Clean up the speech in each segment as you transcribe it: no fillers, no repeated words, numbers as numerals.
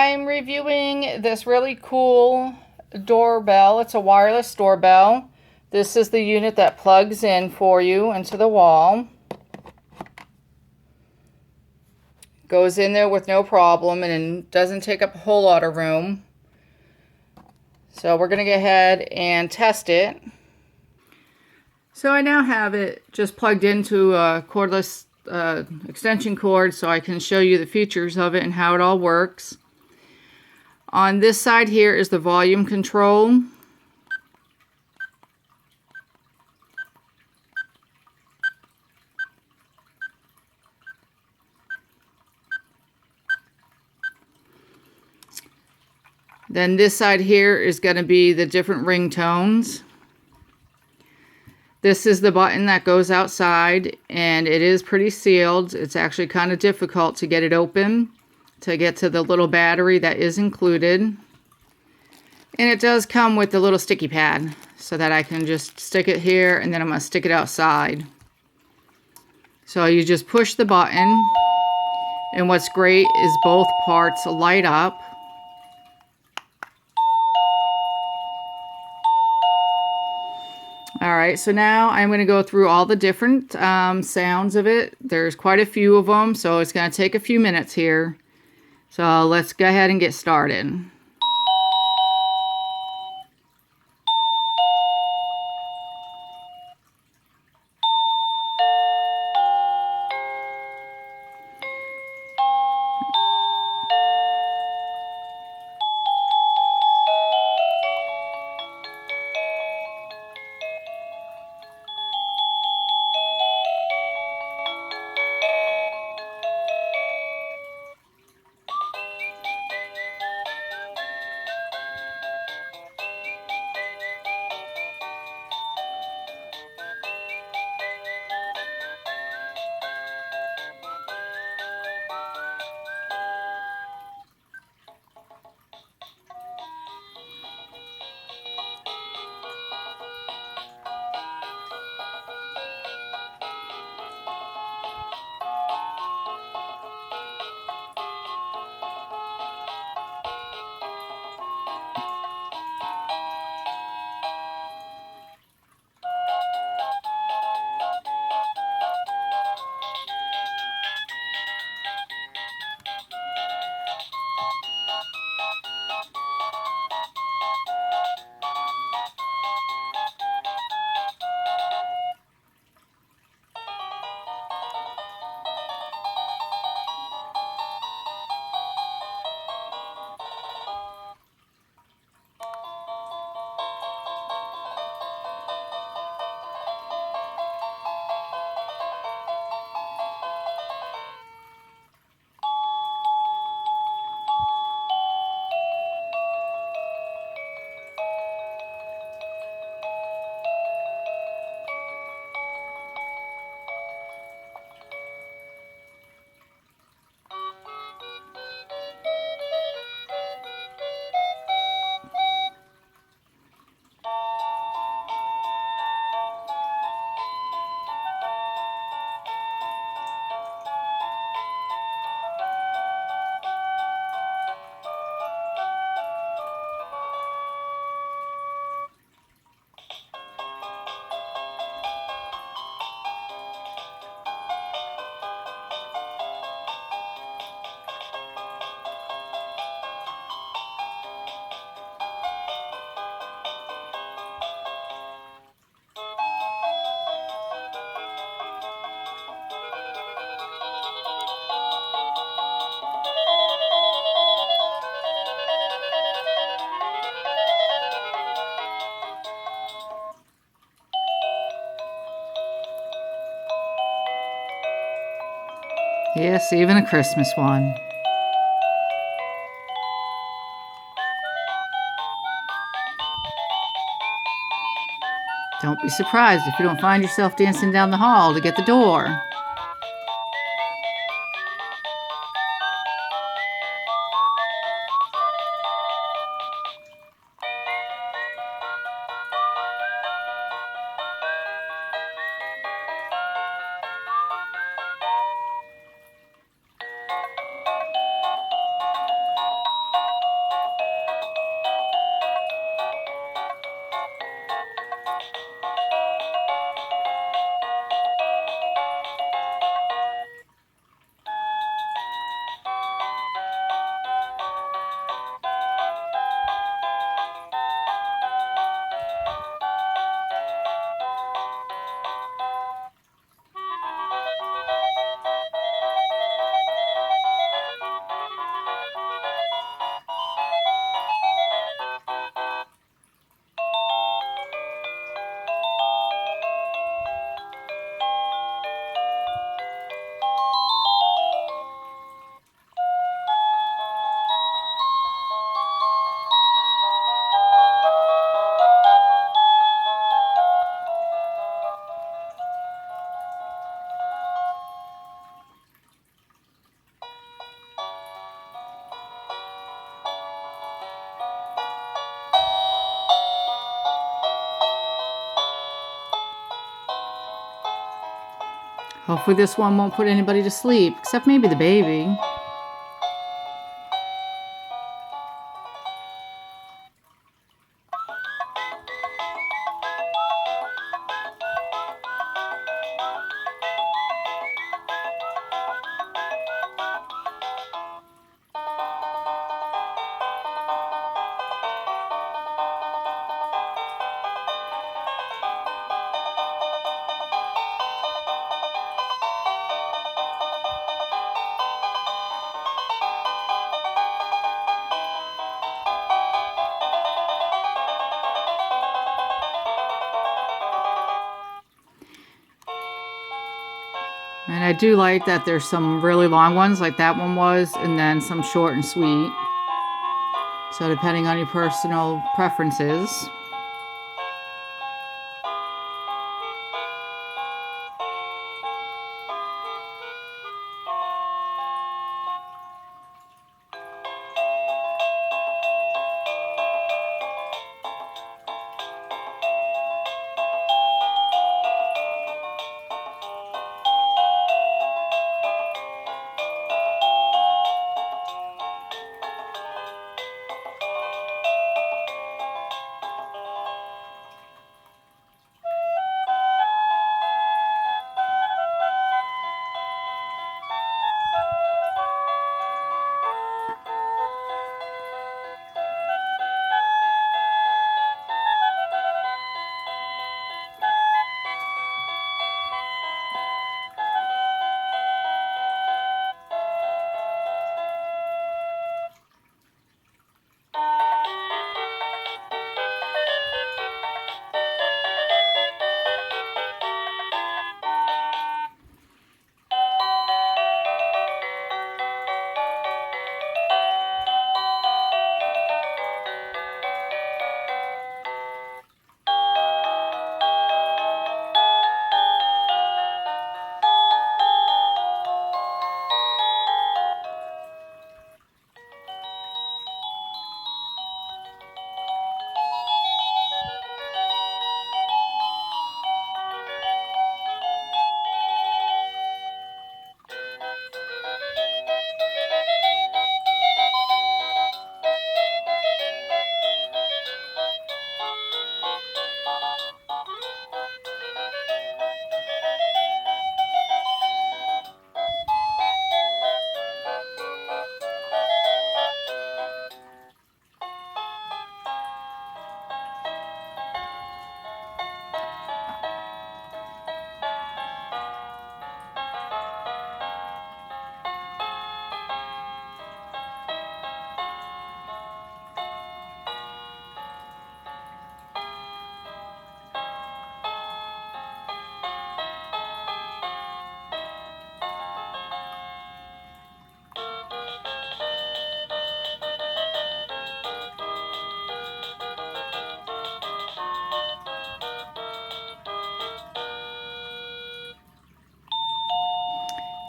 I'm reviewing this really cool doorbell. It's a wireless doorbell. This is the unit that plugs in for you into the wall. Goes in there with no problem and doesn't take up a whole lot of room. So we're going to go ahead and test it. So I now have it just plugged into a cordless extension cord so I can show you the features of it and how it all works. On this side here is the volume control. Then this side here is going to be the different ringtones. This is the button that goes outside, and it is pretty sealed. It's actually kind of difficult to get it open to get to the little battery that is included. And it does come with the little sticky pad so that I can just stick it here and then I'm going to stick it outside. So you just push the button, and what's great is both parts light up. Alright, so now I'm going to go through all the different sounds of it. There's quite a few of them, so it's going to take a few minutes here. So let's go ahead and get started. Yes, even a Christmas one. Don't be surprised if you don't find yourself dancing down the hall to get the door. Hopefully this one won't put anybody to sleep, except maybe the baby. And I do like that there's some really long ones like that one was, and then some short and sweet. So depending on your personal preferences.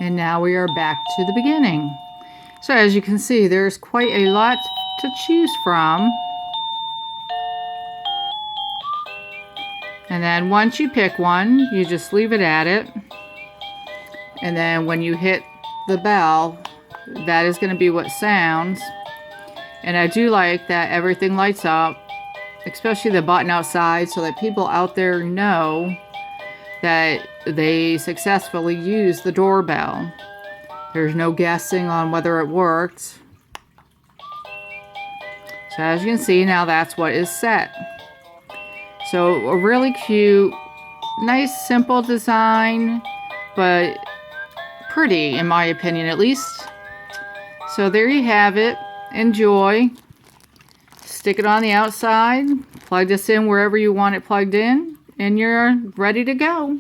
And now we are back to the beginning. So as you can see, there's quite a lot to choose from. And then once you pick one, you just leave it at it. And then when you hit the bell, that is going to be what sounds. And I do like that everything lights up, especially the button outside, so that people out there know that they successfully used the doorbell. There's no guessing on whether it worked. So as you can see, now that's what is set. So a really cute, nice, simple design, but pretty in my opinion at least. So there you have it. Enjoy. Stick it on the outside, plug this in wherever you want it plugged in, and you're ready to go.